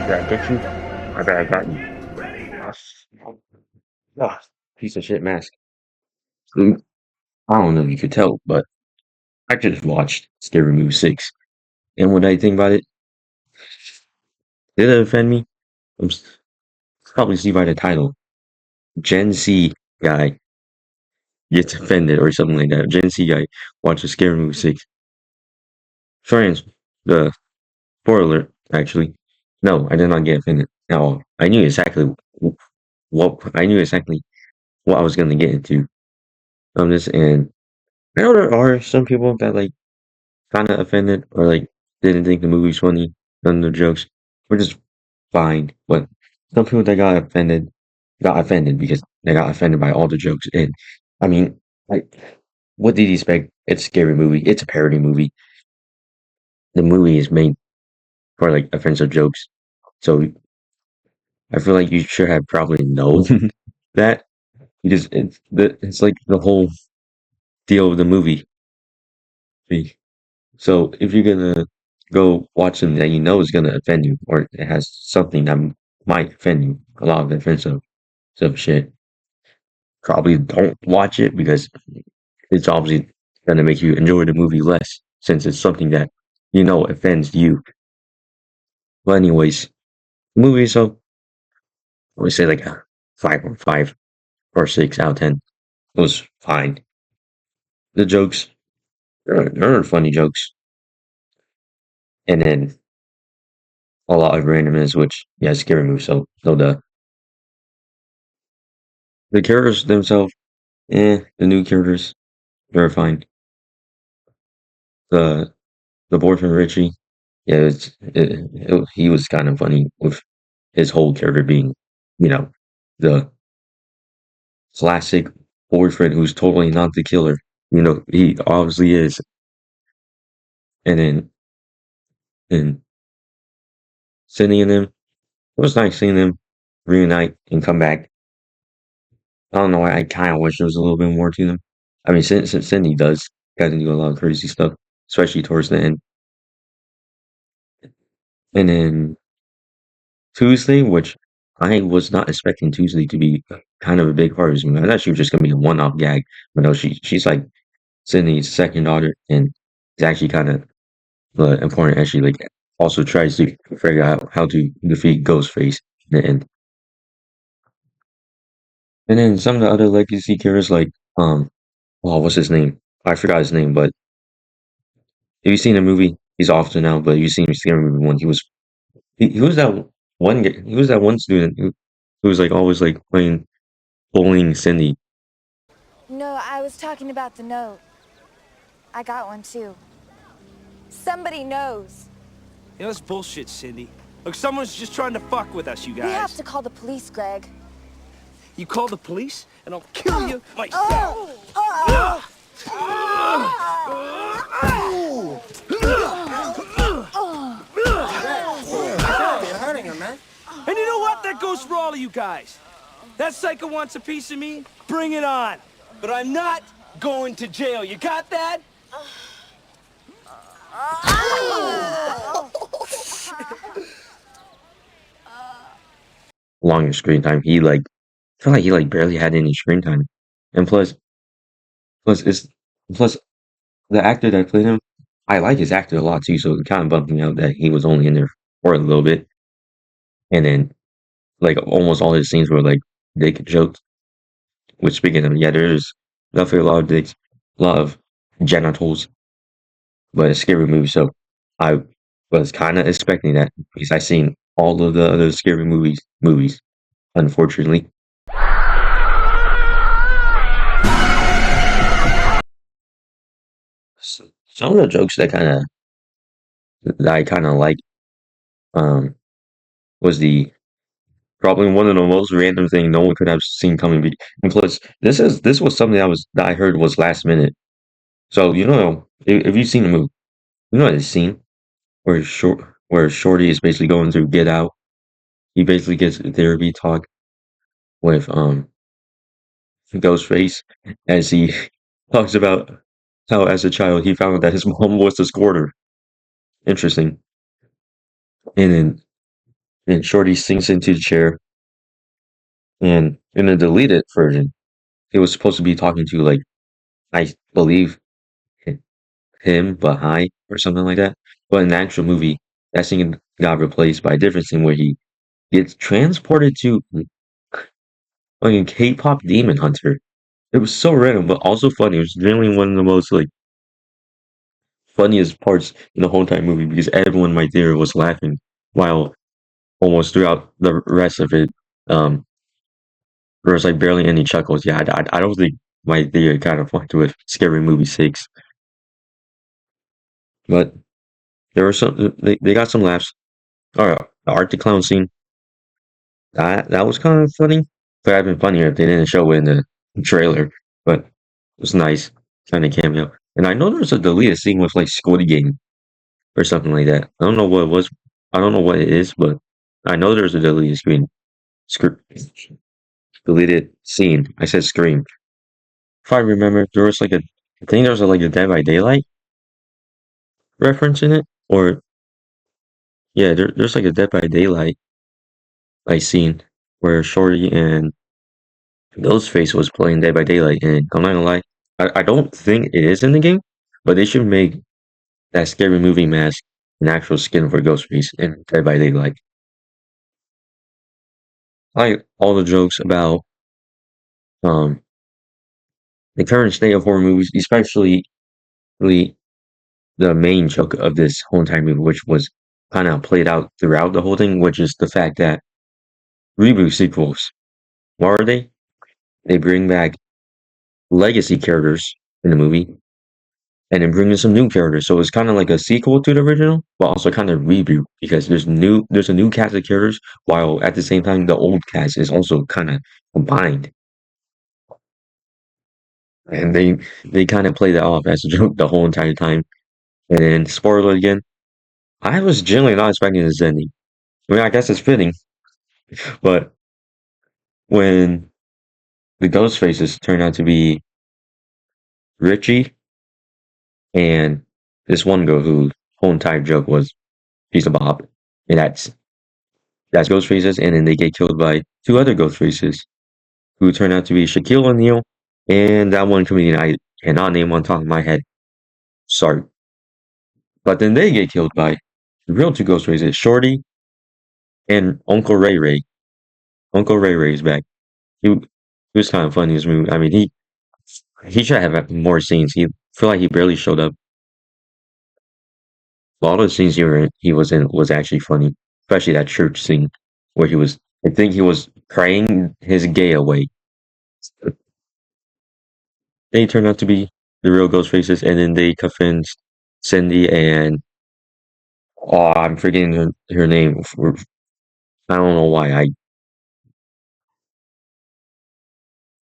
Did I get you? I bet I got you. Ah, ah, piece of shit mask. Mm, I don't know if you could tell, but I just watched Scary Movie 6. And what I think about it, did it offend me? I'm probably see by the title. Gen Z guy gets offended or something like that. Gen Z guy watches Scary Movie 6. Friends, the spoiler, actually. No, I did not get offended at all. I knew exactly what I was going to get into on this, and I know there are some people that like kind of offended or like didn't think the movie's funny, none of the jokes, which is fine. But some people that got offended because they got offended by all the jokes. And I mean, like, what did you expect? It's a scary movie. It's a parody movie. The movie is made for like offensive jokes, so I feel like you should have probably known that because it's like the whole deal of the movie. So if you're gonna go watch something that you know is gonna offend you, or it has something that might offend you, a lot of offensive shit, probably don't watch it because it's obviously gonna make you enjoy the movie less, since it's something that you know offends you. But anyways, the movie, so I would say like a 5 or 6 out of 10. It was fine. The jokes, there are funny jokes, and then a lot of randomness, which yeah, scary movie. So the characters themselves, the new characters, they're fine. The the boyfriend Richie, yeah, he was kind of funny with his whole character being, you know, the classic boyfriend who's totally not the killer. You know, he obviously is. And then and Cindy and them, it was nice seeing them reunite and come back. I don't know. I kind of wish there was a little bit more to them. I mean, since Cindy does kind of do a lot of crazy stuff, especially towards the end. And then Tuesday, which I was not expecting Tuesday to be kind of a big part of this movie. I thought she was just gonna be a one-off gag, but no, she's like Sydney's second daughter, and it's actually kind of important. Actually, like also tries to figure out how to defeat Ghostface in the end. And then some of the other legacy characters, like well, what's his name? I forgot his name, but have you seen the movie? He's off to now, but you seen Scary Movie one. He was that he was that one student who was like always like playing bullying Cindy. No, I was talking about the note. I got one too. Somebody knows. Yeah, that's bullshit, Cindy. Look, someone's just trying to fuck with us, you We have guys. to call the police, Greg. You call the police, and I'll kill you myself. You're hurting him, man. And you know what? That goes for all of you guys. That psycho wants a piece of me? Bring it on. But I'm not going to jail. You got that? Longer screen time. He like I feel like he like barely had any screen time, and plus it's plus the actor that played him. I like his actor a lot too, so it kind of bumped me out that he was only in there for a little bit, and then like almost all his scenes were like dick jokes. Which speaking of, yeah, there's definitely a lot of dicks, a lot of genitals, but a scary movie. So I was kind of expecting that because I seen all of the other scary movies, unfortunately. Some of the jokes that I kind of like um was the probably one of the most random thing no one could have seen coming. And plus, this was something that I heard was last minute. So you know, if you've seen the movie, you know this scene where Shorty is basically going through Get Out. He basically gets a therapy talk with Ghostface as he talks about how as a child he found out that his mom was a squirter. Interesting. And then and Shorty sinks into the chair. And in the deleted version, he was supposed to be talking to like I believe him, but hi or something like that. But in the actual movie, that scene got replaced by a different scene where he gets transported to like a K-pop demon hunter. It was so random, but also funny. It was generally one of the most like funniest parts in the whole entire movie because everyone in my theater was laughing while almost throughout the rest of it, um, there was like barely any chuckles. Yeah, I don't think my theater kind of fucked with Scary Movie 6, but there were some. They got some laughs. Oh, yeah, the Art the Clown scene that was kind of funny. But it'd been funnier if they didn't show it in the trailer. But it was nice, kind of cameo. And I know there was a deleted scene with like Squid Game or something like that. I don't know what it was. I don't know what it is, but I know there's a screen, deleted scene. I said scream. If I remember, there was like I think there was like a Dead by Daylight reference in it, or yeah, there's like a Dead by Daylight like scene where Shorty and Ghostface was playing Dead by Daylight, and I'm not gonna lie, I don't think it is in the game, but they should make that scary movie mask an actual skin for Ghostface in Dead by Daylight. I like all the jokes about um the current state of horror movies, especially really the main joke of this whole entire movie, which was kind of played out throughout the whole thing, which is the fact that reboot sequels, what are they? They bring back legacy characters in the movie and then bring in some new characters. So it's kind of like a sequel to the original, but also kind of reboot because there's a new cast of characters, while at the same time the old cast is also kind of combined. And they kind of play that off as a joke the whole entire time. And then spoiler again, I was generally not expecting this ending. I mean, I guess it's fitting, but when the ghost faces turned out to be Richie and this one girl whose whole entire joke was piece of Bob, and that's ghost faces, and then they get killed by two other ghost faces who turned out to be Shaquille O'Neal and that one comedian I cannot name on top of my head. Sorry, but then they get killed by the real two ghost faces, Shorty and Uncle Ray Ray. Uncle Ray Ray is back. He was kind of funny in this movie. I mean, he should have had more scenes. He feel like he barely showed up. A lot of the scenes he was in was actually funny, especially that church scene where he was. I think he was crying his gay away. They turned out to be the real ghost faces, and then they convinced Cindy and oh, I'm forgetting her name. I don't know why.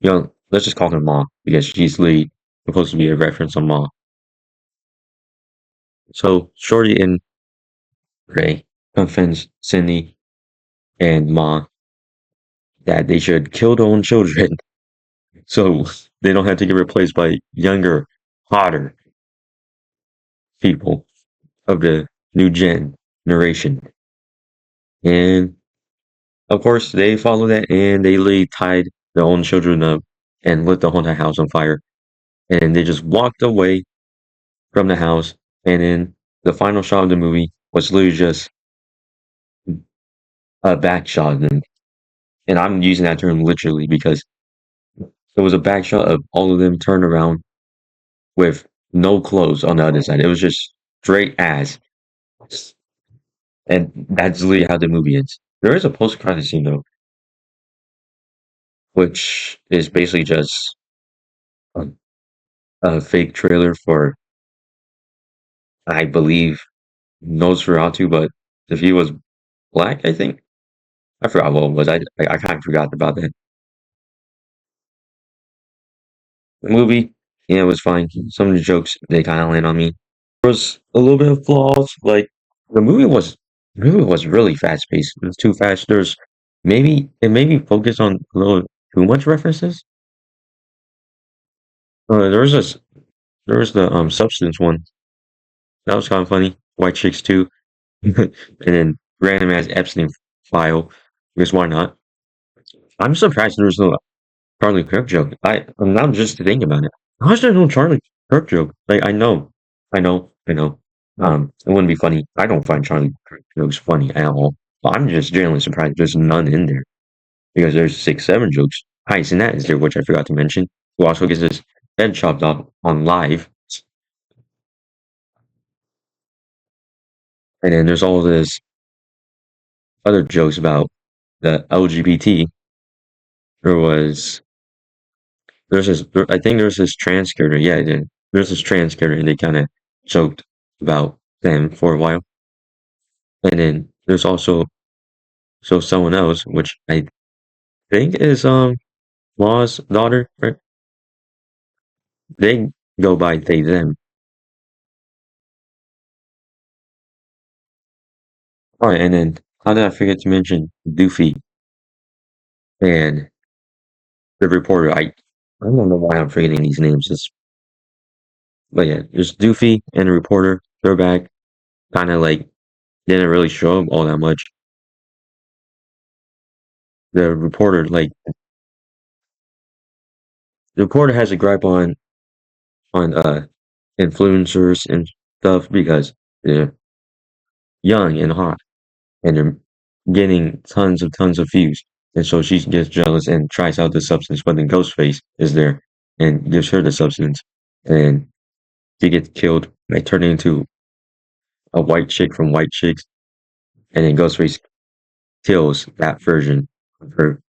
Let's just call her Ma because she's lead supposed to be a reference on Ma. So Shorty and Ray convinced Cindy and Ma that they should kill their own children so they don't have to get replaced by younger, hotter people of the new generation. And of course, they follow that and they literally tied their own children up and lit the whole entire house on fire. And they just walked away from the house. And then the final shot of the movie was literally just a back shot of them. And I'm using that term literally because it was a back shot of all of them turned around with no clothes on the other side. It was just straight ass. And that's literally how the movie ends. There is a post-credit scene though, which is basically just a, a fake trailer for, I believe, Nosferatu, but if he was black, I think. I forgot what it was. I kind of forgot about that. The movie, yeah, it was fine. Some of the jokes they kind of land on me. There was a little bit of flaws. Like the movie was really fast paced. It was too fast. There's maybe focused on a little too much references. There was this there was the substance one that was kind of funny. White chicks too, and then random ass Epstein file because why not? I'm surprised there was no Charlie Kirk joke. I'm now just thinking about it. How is there no Charlie Kirk joke? Like I know. It wouldn't be funny. I don't find Charlie Kirk jokes funny at all. But I'm just genuinely surprised there's none in there because there's 6, 7 jokes. Highest in that is there, which I forgot to mention. Who also gets his head chopped off on live, and then there's all this other jokes about the LGBT. There was there's this I think there's this trans character. Yeah, there's this trans character, and they kind of joked about them for a while. And then there's also someone else, which I think is Law's daughter, right? They go by they them. All right, and then how did I forget to mention Doofy and the reporter? I don't know why I'm forgetting these names. But yeah, there's Doofy and the reporter. They're back. Kind of like didn't really show up all that much. The reporter, like the reporter, has a gripe on influencers and stuff because they're young and hot and they're getting tons of views. And so she gets jealous and tries out the substance, but then Ghostface is there and gives her the substance, and she gets killed by turning into a white chick from White Chicks, and then Ghostface kills that version of her.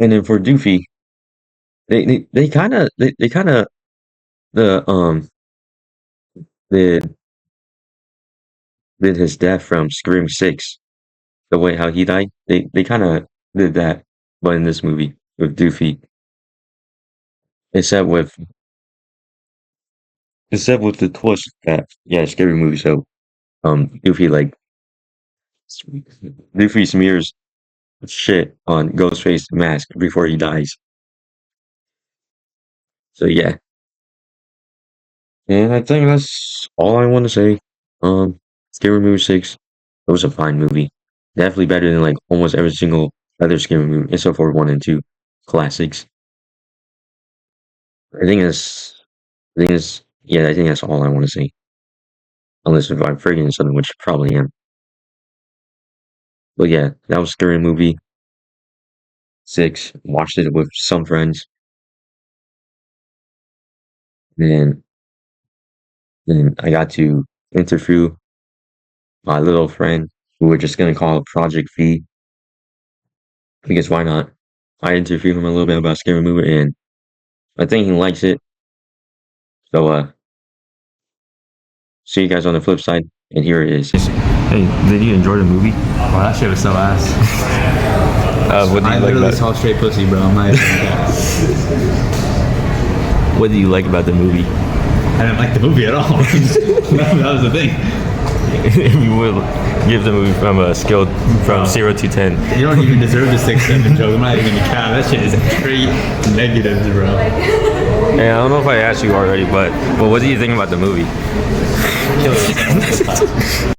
And then for Doofy, they kind of the did did his death from Scream 6, the way how he died. They kind of did that, but in this movie with Doofy, except with the twist that yeah, scary movie. So Doofy like Doofy smears shit on Ghostface mask before he dies. So yeah, and I think that's all I want to say. Scary Movie 6, it was a fine movie. Definitely better than like almost every single other scary movie, except for 1 and 2 classics. I think that's, yeah, I think that's all I want to say. Unless if I'm forgetting something, which I probably am. But yeah, that was Scary Movie 6. Watched it with some friends. And then I got to interview my little friend, who we're just gonna call Project V, because why not? I interviewed him a little bit about Scary Movie, and I think he likes it. So see you guys on the flip side, and here it is. Hey, did you enjoy the movie? Wow, that shit was so ass. What do you I like literally about saw straight pussy, bro. I'm not even gonna What do you like about the movie? I didn't like the movie at all. That was the thing. You would give the movie from a scale from 0 to 10. You don't even deserve the 6-7 joke. I'm not even gonna count. That shit is straight negatives, bro. Hey, I don't know if I asked you already, but what do you think about the movie? Kill yourself.